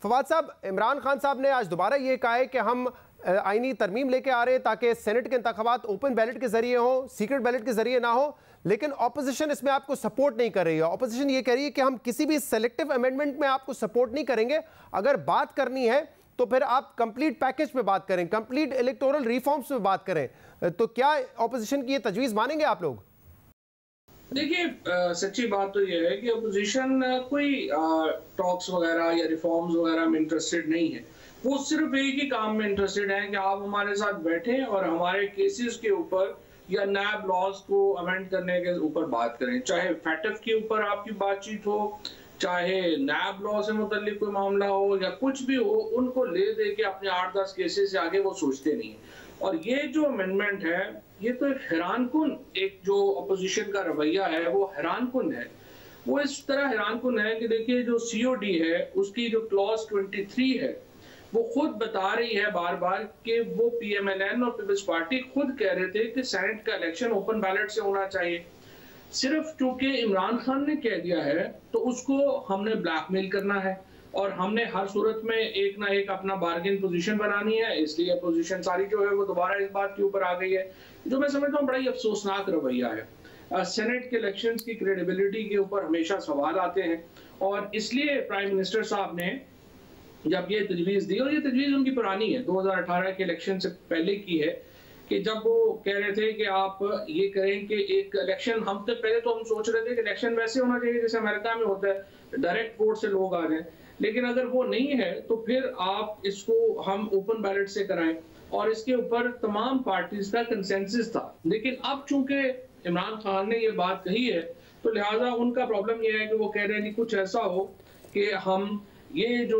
फवाद साहब, इमरान खान साहब ने आज दोबारा ये कहा है कि हम आईनी तरमीम लेके आ रहे हैं ताकि सेनेट के इंतखाबात ओपन बैलेट के जरिए हो, सीक्रेट बैलेट के जरिए ना हो, लेकिन ऑपोजिशन इसमें आपको सपोर्ट नहीं कर रही है। ऑपोजिशन ये कह रही है कि हम किसी भी सेलेक्टिव अमेंडमेंट में आपको सपोर्ट नहीं करेंगे, अगर बात करनी है तो फिर आप कंप्लीट पैकेज पे बात करें, कंप्लीट इलेक्टोरल रिफॉर्म्स पे बात करें। तो क्या ऑपोजिशन की ये तजवीज़ मानेंगे आप लोग? देखिए, सच्ची बात तो यह है कि अपोजिशन कोई टॉक्स वगैरह या रिफॉर्म्स वगैरह में इंटरेस्टेड नहीं है। वो सिर्फ एक ही काम में इंटरेस्टेड है कि आप हमारे साथ बैठें और हमारे केसेस के ऊपर या नैब लॉज को अमेंड करने के ऊपर बात करें। चाहे फैटफ के ऊपर आपकी बातचीत हो, चाहे नैब लॉ से मुतल्लिक कोई मामला हो या कुछ भी हो, उनको ले दे के अपने 8-10 केसेस से आगे वो सोचते नहीं है। और ये जो अमेंडमेंट है, ये तो एक हैरानकुन, एक जो अपोजिशन का रवैया है वो हैरानकुन है। वो इस तरह हैरानकुन है कि देखिए, जो COD है उसकी जो क्लॉज 23 है, वो खुद बता रही है बार बार कि वो PMLN और पीपल्स पार्टी खुद कह रहे थे कि सेनेट का इलेक्शन ओपन बैलेट से होना चाहिए। सिर्फ चूंकि इमरान खान ने कह दिया है तो उसको हमने ब्लैकमेल करना है और हमने हर सूरत में एक ना एक अपना बार्गेन पोजीशन बनानी है। इसलिए अपोजिशन सारी जो है वो दोबारा इस बात के ऊपर आ गई है, जो मैं समझता हूँ बड़ा ही अफसोसनाक रवैया है। सेनेट के इलेक्शंस की क्रेडिबिलिटी के ऊपर हमेशा सवाल आते हैं और इसलिए प्राइम मिनिस्टर साहब ने जब ये तजवीज़ दी, और ये तजवीज़ उनकी पुरानी है, 2018 के इलेक्शन से पहले की है, कि जब वो कह रहे थे कि आप ये करें कि एक इलेक्शन, हम तो पहले तो हम सोच रहे थे कि इलेक्शन वैसे होना चाहिए जैसे अमेरिका में होता है, डायरेक्ट वोट से लोग आ जाएं, लेकिन अगर वो नहीं है तो फिर आप इसको हम ओपन बैलेट से कराएं। और इसके ऊपर तमाम पार्टीज का कंसेंसस था। लेकिन अब चूंकि इमरान खान ने ये बात कही है तो लिहाजा उनका प्रॉब्लम ये है कि वो कह रहे हैं कि कुछ ऐसा हो कि हम ये जो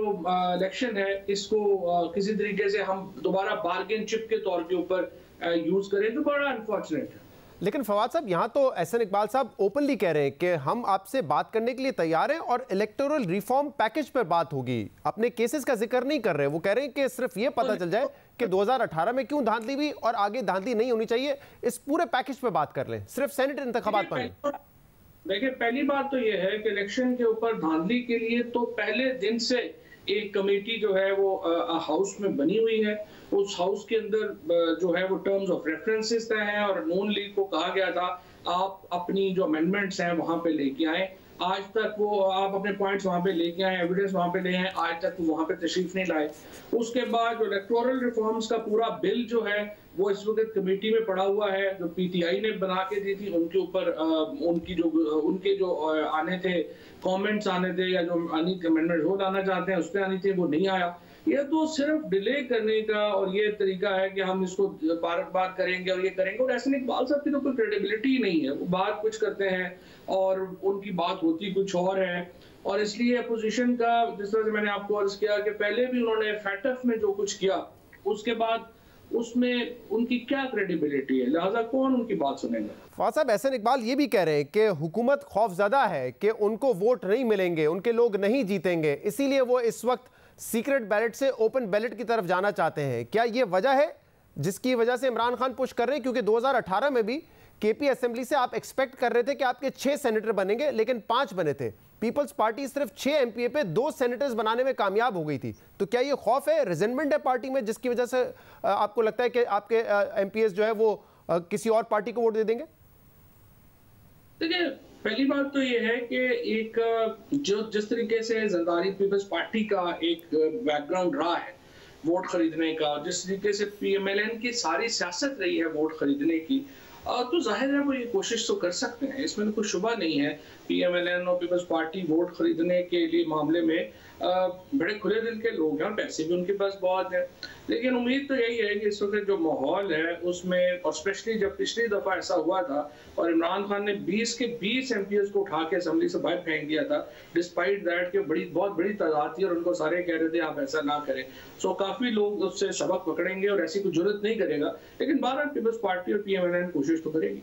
इलेक्शन है इसको किसी तरीके से हम दोबारा बार्गेन चिप के तौर के ऊपर यूज करें, जो बड़ा अनफॉर्चुनेट है। लेकिन फवाद साहब, यहाँ तो एहसन इकबाल साहब ओपनली कह रहे हैं कि हम आपसे बात करने के लिए तैयार हैं और इलेक्टोरल रिफॉर्म पैकेज पर बात होगी, अपने केसेस का जिक्र नहीं कर रहे। वो कह रहे हैं कि सिर्फ ये पता चल जाए कि 2018 में क्यों धांधली हुई और आगे धांधली नहीं होनी चाहिए, इस पूरे पैकेज पर बात कर लें, सिर्फ सेनेट इंतखाबात पर नहीं। देखिए, पहली बात तो ये है कि इलेक्शन के ऊपर धांधली के लिए तो पहले दिन से एक कमेटी जो है वो हाउस में बनी हुई है। उस हाउस के अंदर जो है वो टर्म्स ऑफ रेफरेंसेस तय हैं और नून लीग को कहा गया था आप अपनी जो अमेंडमेंट्स हैं वहां पे लेके आए। आज तक वो आप अपने पॉइंट्स वहां पे लेके आए, एविडेंस वहां पे ले आए, आज तक वो वहां पे तशरीफ नहीं लाए। उसके बाद जो इलेक्टोरल रिफॉर्म्स का पूरा बिल जो है वो इस वक्त कमेटी में पड़ा हुआ है, जो PTI ने बना के दी थी, उनके ऊपर उनके जो आने थे कमेंट्स आने थे या जो अमेंडमेंट वो लाना चाहते हैं उस पर आनी थी, वो नहीं आया। ये तो सिर्फ डिले करने का और ये तरीका है कि हम इसको बार करेंगे और ये करेंगे। और एहसन इकबाल साहब की तो कोई क्रेडिबिलिटी ही नहीं है, वो बात कुछ करते हैं और उनकी बात होती कुछ और है। और इसलिए अपोजिशन का, जिस तरह से मैंने आपको अर्ज किया कि पहले भी उन्होंने फैटफ में जो कुछ किया उसके बाद उसमें उनकी क्या क्रेडिबिलिटी है, लिहाजा कौन उनकी बात सुनेगा। फवाद साहब, एहसन इकबाल ये भी कह रहे हैं कि हुकूमत खौफजदा है कि उनको वोट नहीं मिलेंगे, उनके लोग नहीं जीतेंगे, इसीलिए वो इस वक्त सीक्रेट बैलेट से ओपन बैलेट की तरफ जाना चाहते हैं। क्या ये वजह है जिसकी वजह से इमरान खान पुश कर रहे हैं? क्योंकि 2018 में भी KP असेंबली से आप एक्सपेक्ट कर रहे थे कि आपके 6 सेनेटर बनेंगे, लेकिन 5 बने थे। पीपल्स पार्टी सिर्फ 6 MPA पे 2 सेनेटर्स बनाने में कामयाब हो गई थी। तो क्या ये खौफ है, रिजेंटमेंट है पार्टी में, जिसकी वजह से आपको लगता है कि आपके MPs जो है वो किसी और पार्टी को वोट दे देंगे? देखिए, पहली बात तो ये है कि एक जो जिस तरीके से जरदारी पीपल्स पार्टी का एक बैकग्राउंड रहा है वोट खरीदने का, जिस तरीके से PMLN की सारी सियासत रही है वोट खरीदने की, तो जाहिर है वो ये कोशिश तो कर सकते हैं, इसमें कोई शुबा नहीं है। PMLN और पीपल्स पार्टी वोट खरीदने के लिए मामले में बड़े खुले दिल के लोग हैं, पैसे भी उनके पास बहुत है। लेकिन उम्मीद तो यही है कि इस वक्त जो माहौल है उसमें, और स्पेशली जब पिछली दफा ऐसा हुआ था और इमरान खान ने 20 के 20 MPs को उठा के असेंबली से बाहर फेंक दिया था, डिस्पाइट दैट कि बहुत बड़ी तादाद थी और उनको सारे कह रहे थे आप ऐसा ना करें। सो काफी लोग उससे सबक पकड़ेंगे और ऐसी कोई जरूरत नहीं करेगा। लेकिन 12 पीपल्स पार्टी और PMLN कोशिश तो करेगी।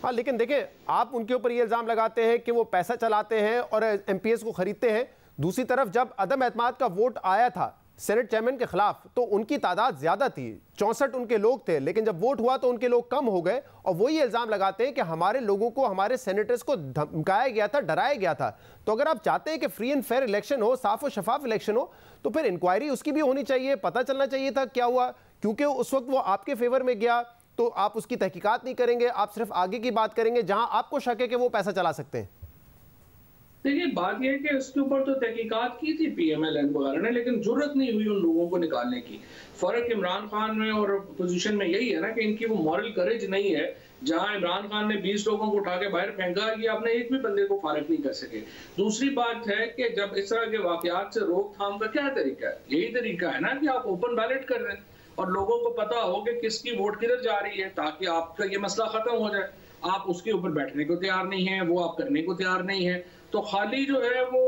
हाँ, लेकिन देखिए, आप उनके ऊपर ये इल्ज़ाम लगाते हैं कि वो पैसा चलाते हैं और MPs को खरीदते हैं। दूसरी तरफ जब अदम एतमाद का वोट आया था सेनेट चेयरमैन के खिलाफ, तो उनकी तादाद ज्यादा थी, 64 उनके लोग थे, लेकिन जब वोट हुआ तो उनके लोग कम हो गए और वही इल्जाम लगाते हैं कि हमारे लोगों को, हमारे सेनेटर्स को धमकाया गया था, डराया गया था। तो अगर आप चाहते हैं कि फ्री एंड फेयर इलेक्शन हो, साफ और शफाफ इलेक्शन हो, तो फिर इंक्वायरी उसकी भी होनी चाहिए, पता चलना चाहिए था क्या हुआ। क्योंकि उस वक्त वो आपके फेवर में गया तो आप उसकी तहकीकात नहीं करेंगे, आप सिर्फ आगे की बात करेंगे जहां आपको शक है कि वो पैसा चला सकते हैं। देखिए, बात यह है कि इसके ऊपर तो तहकीकात की थी पीएमएल वगैरह ने, लेकिन जरूरत नहीं हुई उन लोगों को निकालने की। फर्क इमरान खान में और अपोजिशन में यही है ना कि इनकी वो मॉरल करेज नहीं है। जहां इमरान खान ने 20 लोगों को उठा के बाहर फेंका, ये आपने एक भी बंदे को फारिग नहीं कर सके। दूसरी बात है कि जब इस तरह के वाकयात से रोकथाम का क्या तरीका है? यही तरीका है ना कि आप ओपन बैलेट कर रहे हैं और लोगों को पता हो कि किसकी वोट किधर जा रही है, ताकि आपका ये मसला खत्म हो जाए। आप उसके ऊपर बैठने को तैयार नहीं है, वो आप करने को तैयार नहीं है। तो खाली जो है वो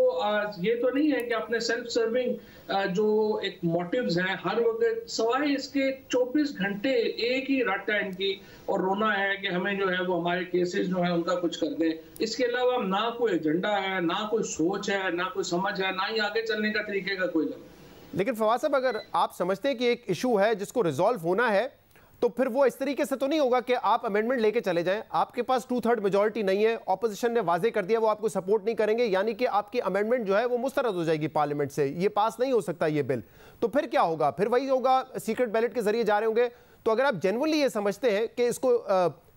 ये तो नहीं है कि अपने सेल्फ सर्विंग जो एक मोटिव्स हैं हर वक्त, सवाए इसके 24 घंटे एक ही रट है इनकी, और रोना है कि हमें जो है वो हमारे केसेस जो है उनका कुछ कर दें। इसके अलावा ना कोई एजेंडा है, ना कोई सोच है, ना कोई समझ है, ना ही आगे चलने का तरीके का कोई लग। लेकिन फवाद साहब, अगर आप समझते हैं कि एक इशू है जिसको रिजॉल्व होना है, तो फिर वो इस तरीके से तो नहीं होगा कि आप अमेंडमेंट लेके चले जाएं। आपके पास 2/3 मेजॉरिटी नहीं है, ऑपोजिशन ने वाजे कर दिया वो आपको सपोर्ट नहीं करेंगे, यानी कि आपकी अमेंडमेंट जो है वो मुस्तरद हो जाएगी पार्लियामेंट से, ये पास नहीं हो सकता ये बिल। तो फिर क्या होगा? फिर वही होगा, सीक्रेट बैलेट के जरिए जा रहे होंगे। तो अगर आप जेन्युइनली ये समझते हैं कि इसको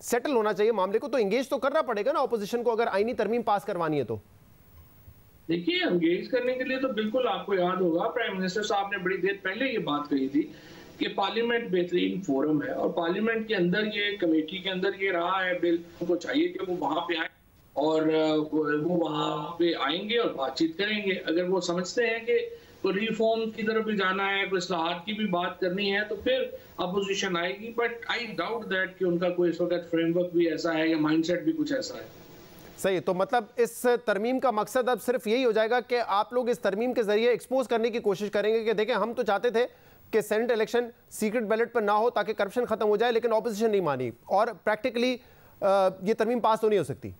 सेटल होना चाहिए मामले को, तो इंगेज तो करना पड़ेगा ना ऑपोजिशन को, अगर आईनी तरमीम पास करवानी है तो। देखिए, एंगेज करने के लिए तो बिल्कुल आपको याद होगा प्राइम मिनिस्टर साहब ने बड़ी देर पहले ये बात कही थी कि पार्लियामेंट बेहतरीन फोरम है, और पार्लियामेंट के अंदर ये कमेटी के अंदर ये रहा है बिल, उनको चाहिए कि वो वहां पे आए और वो वहां पे आएंगे और बातचीत करेंगे। अगर वो समझते हैं कि कोई रिफॉर्म की तरफ भी जाना है, कोई इस्लाहात की भी बात करनी है, तो फिर अपोजिशन आएगी। बट आई डाउट दैट कि उनका कोई इस वक्त फ्रेमवर्क भी ऐसा है या माइंडसेट भी कुछ ऐसा है। सही। तो मतलब इस तरमीम का मकसद अब सिर्फ यही हो जाएगा कि आप लोग इस तरमीम के जरिए एक्सपोज करने की कोशिश करेंगे कि देखें, हम तो चाहते थे कि सेनेट इलेक्शन सीक्रेट बैलेट पर ना हो ताकि करप्शन खत्म हो जाए, लेकिन ऑपोजिशन नहीं मानी और प्रैक्टिकली ये तरमीम पास तो नहीं हो सकती।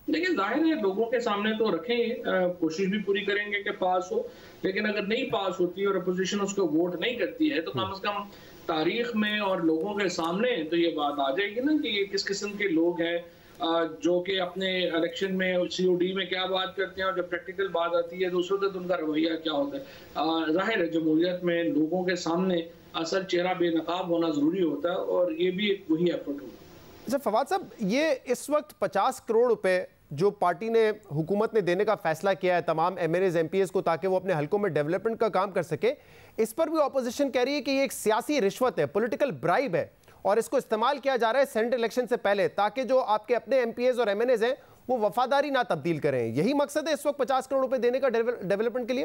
लेकिन जाहिर है लोगों के सामने तो रखें, कोशिश भी पूरी करेंगे कि पास हो, लेकिन अगर नहीं पास होती और अपोजिशन उसको वोट नहीं करती है, तो कम से कम तारीख में और लोगों के सामने तो ये बात आ जाएगी ना कि ये किस किस्म के लोग हैं जो कि अपने इलेक्शन में सीओडी में क्या बात करते हैं, और जब प्रैक्टिकल बात आती है तो उस वक्त उनका रवैया क्या होता है। जाहिर है जमहूरियत में लोगों के सामने असल चेहरा बेनकाब होना जरूरी होता है, और ये भी एक वही एफर्ट होगा। अच्छा फवाद साहब, ये इस वक्त 50 करोड़ रुपए जो पार्टी ने, हुकूमत ने देने का फैसला किया है तमाम एमएनएज एमपीएस को ताकि वो अपने हलकों में डेवलपमेंट का काम कर सके, इस पर भी ऑपोजिशन कह रही है कि ये एक सियासी रिश्वत है, पॉलिटिकल ब्राइब है, और इसको इस्तेमाल किया जा रहा है सेनेट इलेक्शन से पहले ताकि जो आपके अपने एमपीएस और एमएनएज हैं वो वफादारी ना तब्दील करें। यही मकसद है इस वक्त 50 करोड़ रुपए देने का डेवलपमेंट के लिए?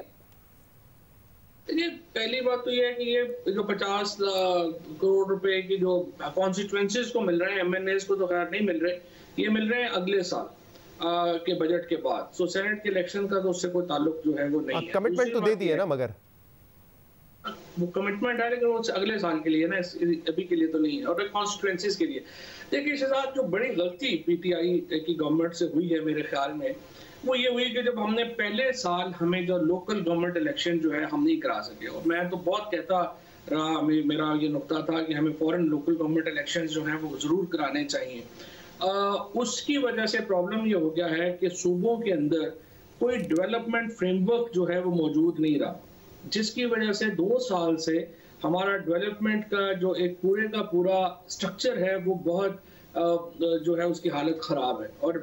देखिए, पहली बात तो ये है कि ये जो 50 करोड़ रुपए की जो कॉन्स्टिट्यूएंसीज को मिल रहे हैं, एमएनएस को तो खैर नहीं मिल रहे, ये मिल रहे हैं अगले साल के बजट के बाद। सो सेनेट के इलेक्शन का तो उससे कोई ताल्लुक जो है वो नहीं है। कमिटमेंट तो दे दी है ना, मगर वो कमिटमेंट है लेकिन वो अगले साल के लिए ना, अभी के लिए तो नहीं है, और कॉन्स्टिट्यूएंसीज के लिए। देखिए, इसके साथ जो बड़ी गलती पीटीआई की गवर्नमेंट से हुई है मेरे ख्याल में, वो ये हुई कि जब हमने पहले साल हमें जो लोकल गवर्नमेंट इलेक्शन जो है हम नहीं करा सके, और मैं तो बहुत कहता रहा, मेरा ये नुक्ता था कि हमें फॉरेन लोकल गवर्नमेंट इलेक्शन जो है वो जरूर कराने चाहिए। उसकी वजह से प्रॉब्लम ये हो गया है कि सूबों के अंदर कोई डेवलपमेंट फ्रेमवर्क जो है वो मौजूद नहीं रहा, जिसकी वजह से 2 साल से हमारा डेवलपमेंट का जो एक पूरे का पूरा स्ट्रक्चर है वो बहुत जो है उसकी हालत ख़राब है। और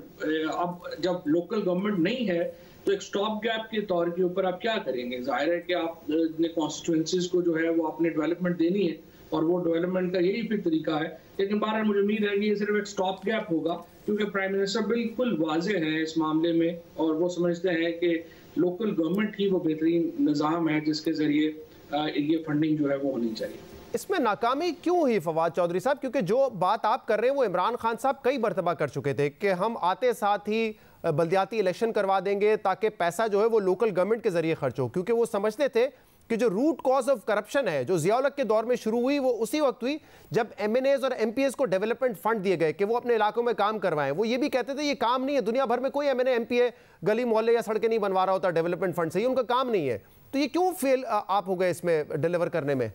अब जब लोकल गवर्नमेंट नहीं है तो एक स्टॉप गैप के तौर के ऊपर आप क्या करेंगे? जाहिर है कि आपने कॉन्स्टिट्यूएंसीज को जो है वो आपने डेवलपमेंट देनी है, और वो डेवलपमेंट का यही फिर तरीका है। लेकिन बहरहाल मुझे उम्मीद है कि ये सिर्फ एक स्टॉप गैप होगा, क्योंकि प्राइम मिनिस्टर बिल्कुल वाजे हैं इस मामले में, और वो समझते हैं कि लोकल गवर्नमेंट ही वो बेहतरीन निज़ाम है जिसके ज़रिए ये फंडिंग जो है वो होनी चाहिए। इसमें नाकामी क्यों हुई फवाद चौधरी साहब? क्योंकि जो बात आप कर रहे हैं वो इमरान खान साहब कई मरतबा कर चुके थे कि हम आते साथ ही बल्दियाती इलेक्शन करवा देंगे ताकि पैसा जो है वो लोकल गवर्नमेंट के जरिए खर्च हो, क्योंकि वो समझते थे कि जो रूट कॉज ऑफ करप्शन है जो ज़िया उल हक के दौर में शुरू हुई वो उसी वक्त हुई जब एमएनएज और एमपीएस को डेवलपमेंट फंड दिए गए कि वो अपने इलाकों में काम करवाएं। वो ये भी कहते थे ये काम नहीं है, दुनिया भर में कोई एमएनए एमपीए गली मोहल्ले या सड़कें नहीं बनवा रहा होता डेवलपमेंट फंड से, ये उनका काम नहीं है। तो ये क्यों फेल आप हो गए इसमें डिलीवर करने में?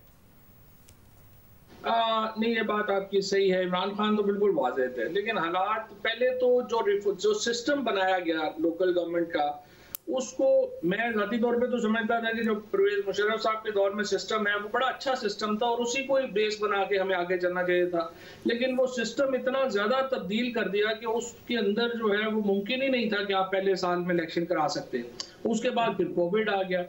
नहीं, ये बात आपकी सही है। इमरान खान तो बिल्कुल वाज़ेह थे, लेकिन हालात पहले तो जो सिस्टम बनाया गया लोकल गवर्नमेंट का, उसको मैं ज़ाती तौर पे तो समझता था कि जो परवेज़ मुशर्रफ साहब के दौर में सिस्टम है वो बड़ा अच्छा सिस्टम था और उसी को एक बेस बना के हमें आगे चलना चाहिए था। लेकिन वो सिस्टम इतना ज़्यादा तब्दील कर दिया कि उसके अंदर जो है वो मुमकिन ही नहीं था कि आप पहले साल में इलेक्शन करा सकते। उसके बाद फिर कोविड आ गया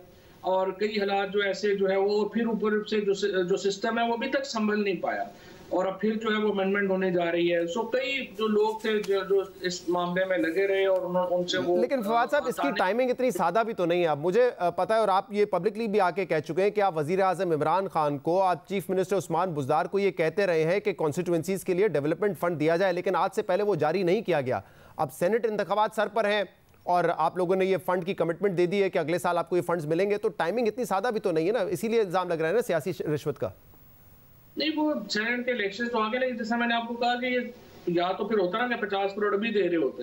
और कई हालात जो ऐसे जो है वो फिर ऊपर से जो सिस्टम है वो अभी तक संभल नहीं पाया और अब फिर जो है वो अमेंडमेंट होने जा रही है। सो कई जो लोग थे जो इस मामले में लगे रहे और उनसे वो, लेकिन फवाद साहब इसकी टाइमिंग इतनी सादा भी तो नहीं है। अब मुझे पता है और आप ये पब्लिकली भी आके कह चुके हैं कि आप वजीर आजम इमरान खान को, आप चीफ मिनिस्टर उस्मान बुज़दार को ये कहते रहे हैं कि कॉन्स्टिट्यूंसीज के लिए डेवलपमेंट फंड दिया जाए, लेकिन आज से पहले वो जारी नहीं किया गया। अब सेनेट इंतखाबात सर पर हैं और आप लोगों ने ये फंड की कमिटमेंट दे दी है कि अगले साल आपको ये फंड्स मिलेंगे, तो टाइमिंग इतनी सादा भी तो नहीं है ना, इसीलिए इल्जाम लग रहा है ना सियासी रिश्वत का। नहीं, वो सेनेट के इलेक्शन तो आगे, लेकिन जैसा मैंने आपको कहा कि ये या तो फिर होता ना कि 50 करोड़ अभी दे रहे होते,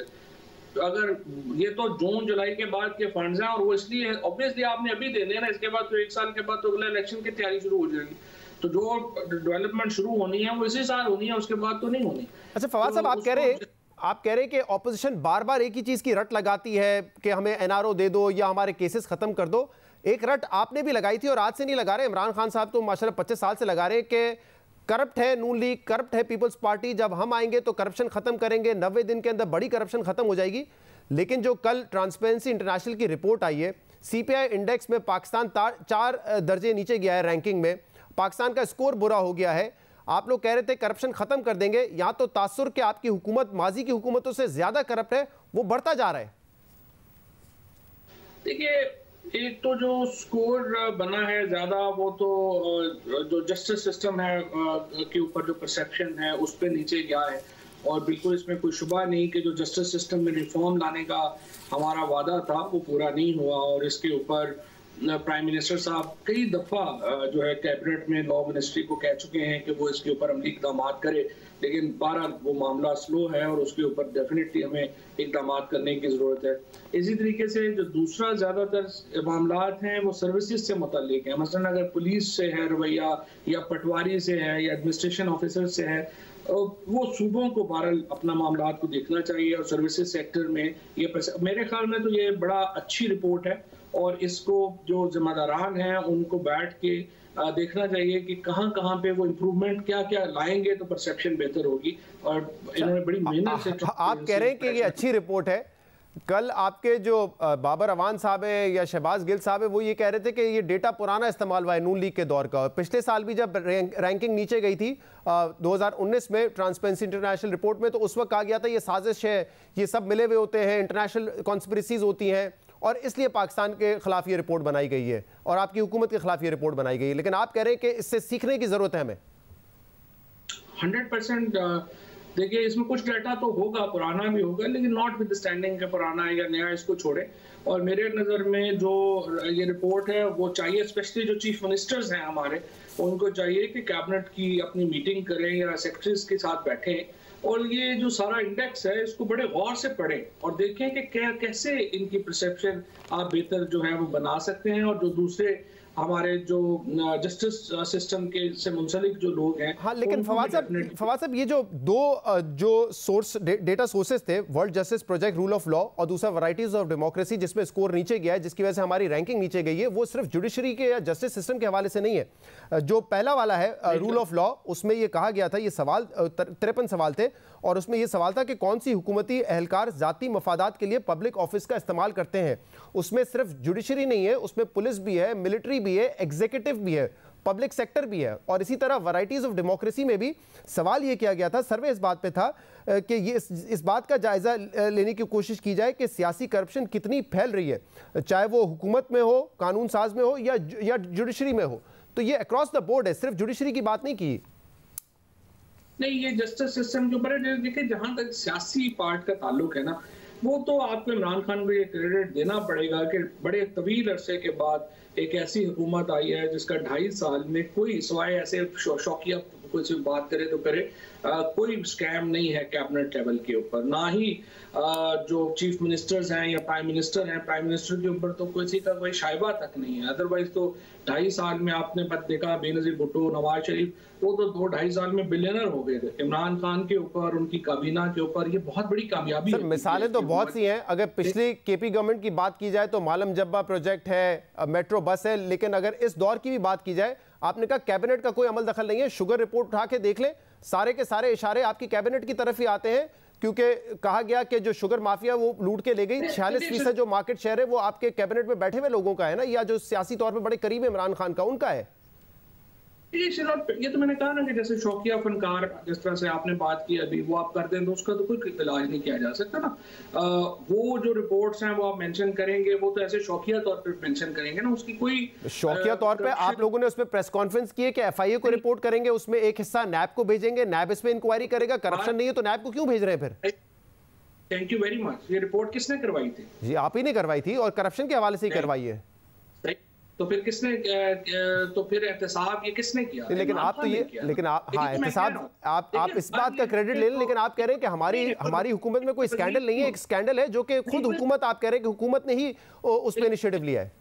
तो अगर ये तो जून जुलाई के बाद के फंड्स हैं और वो इसलिए ऑब्वियसली आपने अभी दे दिया ना, इसके बाद तो 1 साल के बाद तो अगला इलेक्शन की तैयारी शुरू हो जाएगी। तो जो डेवलपमेंट शुरू होनी है वो इसी साल होनी है, उसके बाद तो नहीं होनी। अच्छा फवाद साहब, आप कह रहे हैं कि ऑपोजिशन बार बार एक ही चीज की रट लगाती है कि हमें एनआरओ दे दो या हमारे केसेस खत्म कर दो। एक रट आपने भी लगाई थी और आज से नहीं लगा रहे, इमरान खान साहब तो माशाल्लाह 25 साल से लगा रहे हैं कि करप्ट है नून लीग, करप्ट है पीपल्स पार्टी, जब हम आएंगे तो करप्शन खत्म करेंगे, 90 दिन के अंदर बड़ी करप्शन खत्म हो जाएगी। लेकिन जो कल ट्रांसपेरेंसी इंटरनेशनल की रिपोर्ट आई है, सीपीआई इंडेक्स में पाकिस्तान 4 दर्जे नीचे गया है रैंकिंग में, पाकिस्तान का स्कोर बुरा हो गया है। आप लोग कह रहे थे करप्शन खत्म कर देंगे, यहाँ तो तासुर के आपकी हुकूमत माजी की हुकूमतों से ज्यादा करप्ट है, वो बढ़ता जा रहा है। देखिए, एक तो जो स्कोर बना है ज्यादा, वो तो जो जस्टिस सिस्टम है के ऊपर जो परसेप्शन है उस पर नीचे गया है और बिल्कुल इसमें कोई शुबा नहीं कि जो जस्टिस सिस्टम में रिफॉर्म लाने का हमारा वादा था वो पूरा नहीं हुआ और इसके ऊपर प्राइम मिनिस्टर साहब कई दफ़ा जो है कैबिनेट में लॉ मिनिस्ट्री को कह चुके हैं कि वो इसके ऊपर अमली इक़दाम करे, लेकिन बहरहाल वो मामला स्लो है और उसके ऊपर डेफिनेटली हमें इक़दाम करने की ज़रूरत है। इसी तरीके से जो दूसरा ज़्यादातर मामला हैं वो सर्विसेज से मुतल्लिक है। मसलन अगर पुलिस से है रवैया या पटवारी से है या एडमिनिस्ट्रेशन ऑफिसर से है, वो सूबों को बहरहाल अपना मामला को देखना चाहिए और सर्विसेज सेक्टर में ये मेरे ख्याल में तो ये बड़ा अच्छी रिपोर्ट है और इसको जो जिम्मेदारान हैं उनको बैठ के देखना चाहिए कि कहाँ कहाँ पे वो इम्प्रूवमेंट क्या क्या लाएंगे तो परसेप्शन बेहतर होगी और इन्होंने बड़ी मेहनत से। आप कह रहे हैं कि ये अच्छी रिपोर्ट है, कल आपके जो बाबर अवान साहब है या शहबाज गिल साहब है वो ये कह रहे थे कि ये डेटा पुराना इस्तेमाल हुआ है नून लीग के दौर का। पिछले साल भी जब रैंकिंग नीचे गई थी 2019 में ट्रांसपेरेंसी इंटरनेशनल रिपोर्ट में, तो उस वक्त कहा गया था ये साजिश है, ये सब मिले हुए होते हैं, इंटरनेशनल कॉन्स्पिरेसीज होती हैं और इसलिए पाकिस्तान के खिलाफ ये रिपोर्ट बनाई गई है और आपकी हुकूमत के खिलाफ ये रिपोर्ट बनाई गई है। लेकिन आप कह रहे हैं कि इससे सीखने की जरूरत है हमें। 100% देखिए, इसमें कुछ डाटा तो होगा, पुराना भी होगा, लेकिन नॉट विद स्टैंडिंग के पुराना है या नया इसको छोड़े। और मेरे नज़र में जो ये रिपोर्ट है वो चाहिए, स्पेशली जो चीफ मिनिस्टर्स हैं हमारे, उनको चाहिए कि कैबिनेट की अपनी मीटिंग करें या सेक्रेटरीज के साथ बैठें और ये जो सारा इंडेक्स है इसको बड़े गौर से पढ़ें और देखें कि कैसे इनकी परसेप्शन आप बेहतर जो है वो बना सकते हैं और जो दूसरे हमारे जो जस्टिस सिस्टम के से मुंसलिक जो लोग हैं। हाँ, लेकिन फवाद साहब ये जो दो जो सोर्स डेटा सोर्सेज थे, world justice project rule of law और दूसरा वैराइटीज ऑफ डेमोक्रेसी जिसमें स्कोर नीचे गया है, जिसकी वजह से हमारी रैंकिंग नीचे गई है, वो सिर्फ जुडिशरी के या जस्टिस सिस्टम के हवाले से नहीं है। जो पहला वाला है रूल ऑफ लॉ, उसमें ये कहा गया था, ये सवाल 53 सवाल थे और उसमें यह सवाल था कि कौन सी हुकूमती एहलकार जाती मफादात के लिए पब्लिक ऑफिस का इस्तेमाल करते हैं। उसमें सिर्फ जुडिशरी नहीं है, उसमें पुलिस भी है, मिलिट्री भी है, एग्जीक्यूटिव भी है, पब्लिक सेक्टर भी है। और इसी तरह वैराइटीज ऑफ डेमोक्रेसी में भी सवाल ये किया गया था, सर्वे इस बात पे था कि ये इस बात का जायजा लेने की कोशिश की जाए कि सियासी करप्शन कितनी फैल रही है, चाहे वो हुकूमत में हो, कानून साज में हो या जुडिशरी में हो। तो ये अक्रॉस द बोर्ड है, सिर्फ जुडिशरी की बात नहीं की। नहीं, ये जस्टिस सिस्टम के ऊपर देखिए, जहां तक सियासी पार्ट का ताल्लुक है ना, वो तो आपको इमरान खान को ये क्रेडिट देना पड़ेगा कि बड़े तवील अरसे के बाद एक ऐसी हुकूमत आई है जिसका 2.5 साल में कोई सिवाय ऐसे शौकिया कोई बात करे तो करे, कोई स्कैम नहीं है कैबिनेट लेवल के ऊपर, ना ही जो चीफ मिनिस्टर्स हैं या प्राइम मिनिस्टर हैं, प्राइम मिनिस्टर के ऊपर तो किसी का कोई शाइबा तक नहीं है। अदरवाइज तो 2.5 साल में आपने देखा बेनजीर भुट्टो, नवाज शरीफ, वो तो 2-2.5 साल में बिलियनर हो गए थे। इमरान खान के ऊपर, उनकी काबीना के ऊपर ये बहुत बड़ी कामयाबी है। मिसालें तो बहुत सी हैं। अगर पिछली केपी गवर्नमेंट की बात की जाए तो मालम जब्बा प्रोजेक्ट है, मेट्रो बस है, लेकिन अगर इस दौर की भी बात की जाए, आपने कहा कैबिनेट का कोई अमल दखल नहीं है। शुगर रिपोर्ट उठा के देख लें, सारे के सारे इशारे आपकी कैबिनेट की तरफ ही आते हैं, क्योंकि कहा गया कि जो शुगर माफिया वो लूट के ले गई। 46% जो मार्केट शेयर है वो आपके कैबिनेट में बैठे हुए लोगों का है ना, या जो सियासी तौर पे बड़े करीब है इमरान खान का, उनका है। ये तो मैंने कहा ना कि जैसे शौकिया फनकार, जिस तरह से आपने बात की अभी, वो आप कर दें तो उसका तो कोई इलाज नहीं किया जा सकता ना। वो जो रिपोर्ट्स हैं वो आप मेंशन करेंगे, वो तो ऐसे शौकिया तौर पे मेंशन करेंगे ना, उसकी कोई शौकिया तौर पे आप लोगों ने उसमें प्रेस कॉन्फ्रेंस की है कि एफआईए को रिपोर्ट करेंगे, उसमें एक हिस्सा नैब को भेजेंगे, नैब इस पे इंक्वायरी करेगा। करप्शन नहीं है तो नैब को क्यों भेज रहे हैं फिर? Thank you very much. ये रिपोर्ट किसने करवाई थी? जी आप ही ने करवाई थी, और करप्शन के हवाले से ही करवाई है। तो फिर किसने, तो फिर एहतसाब ये किसने किया? लेकिन आप तो ये, लेकिन आप, हाँ एहतसाब, आप इस बात का क्रेडिट ले लें, लेकिन आप कह रहे हैं कि हमारी हुकूमत में कोई स्कैंडल नहीं है। एक स्कैंडल है जो कि खुद हुकूमत, आप कह रहे हैं कि हुकूमत ने ही उस पर इनिशिएटिव लिया है।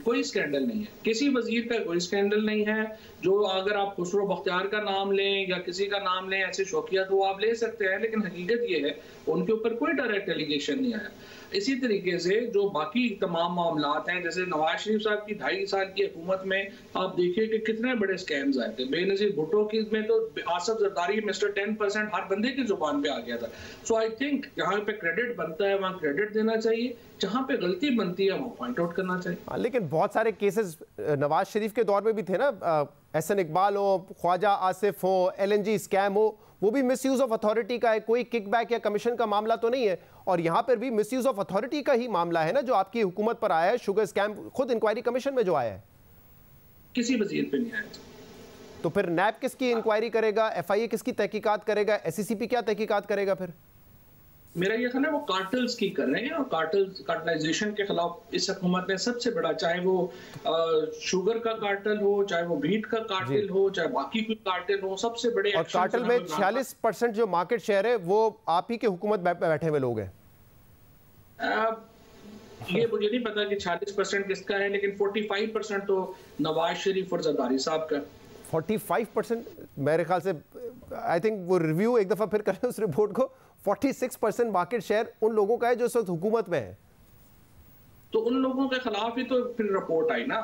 कोई स्कैंडल नहीं है, किसी वजीर का कोई स्कैंडल नहीं है। जो अगर आप खुसरो बख्तियार का नाम लें या किसी का नाम लें ऐसे शौकिया, तो आप ले सकते हैं, लेकिन हकीकत ये है उनके ऊपर कोई डायरेक्ट एलिगेशन नहीं आया। इसी तरीके से जो बाकी तमाम मामलात हैं, जैसे नवाज शरीफ साहब की 2.5 साल की हुकूमत में आप देखिए कि कितने बड़े स्कैम्स आए थे। बेनजीर भुट्टो की में तो आसफ जरदारी मिस्टर 10% हर बंदे की जुबान पे आ गया था। सो आई थिंक जहाँ पे क्रेडिट बनता है वहाँ क्रेडिट देना चाहिए, जहाँ पे गलती बनती है वो पॉइंट आउट करना चाहिए। लेकिन बहुत सारे केसेस नवाज शरीफ के दौर में भी थे ना, एहसन इकबाल हो, ख्वाजा आसिफ हो, LNG स्कैम हो, वो भी मिसयूज ऑफ अथॉरिटी का है। कोई किकबैक या कमीशन का मामला तो नहीं है, और यहाँ पर भी मिसयूज ऑफ अथॉरिटी का ही मामला है ना जो आपकी हुकूमत पर आया है। शुगर स्कैम खुद इंक्वायरी कमीशन में जो आया है, किसी वजीर पे नहीं आया। तो फिर नैब किसकी इंक्वायरी करेगा, FIA किसकी तहकीकात करेगा, SCCP क्या तहकीकात करेगा? फिर मेरा ये ख्याल है वो कार्टल्स की कर रहे हैं, और कार्टलाइजेशन के खिलाफ इस हुकूमत ने सबसे बड़ा, चाहे वो शुगर का कार्टल हो, चाहे वो व्हीट का कार्टल हो, चाहे बाकी कोई कार्टल हो, सबसे बड़े। और कार्टल में 46% जो मार्केट शेयर है वो आप ही के हुकूमत बैठे हुए लोग हैं। ये मुझे नहीं पता कि 46% किसका है, लेकिन 45% तो नवाज शरीफ और जरदारी साहब का। 45% मेरे ख्याल से, आई थिंक वो रिव्यू एक दफा फिर करें उस रिपोर्ट को। 46% मार्केट शेयर उन लोगों का है जो इस वक्त हुकूमत में है। तो उन लोगों के खिलाफ ही तो फिर रिपोर्ट आई ना।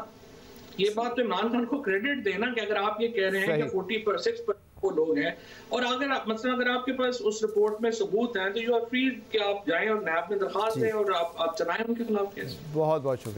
ये बात तो इमरान खान को क्रेडिट देना कि अगर आप ये कह रहे हैं कि 46% वो लोग हैं, और अगर आप मतलब अगर आपके पास उस रिपोर्ट में सबूत हैं, तो यू आर फ्री कि आप जाएं और नैब में दरखास्त दें और आप चलाएं उनके खिलाफ केस। बहुत बहुत शुक्रिया।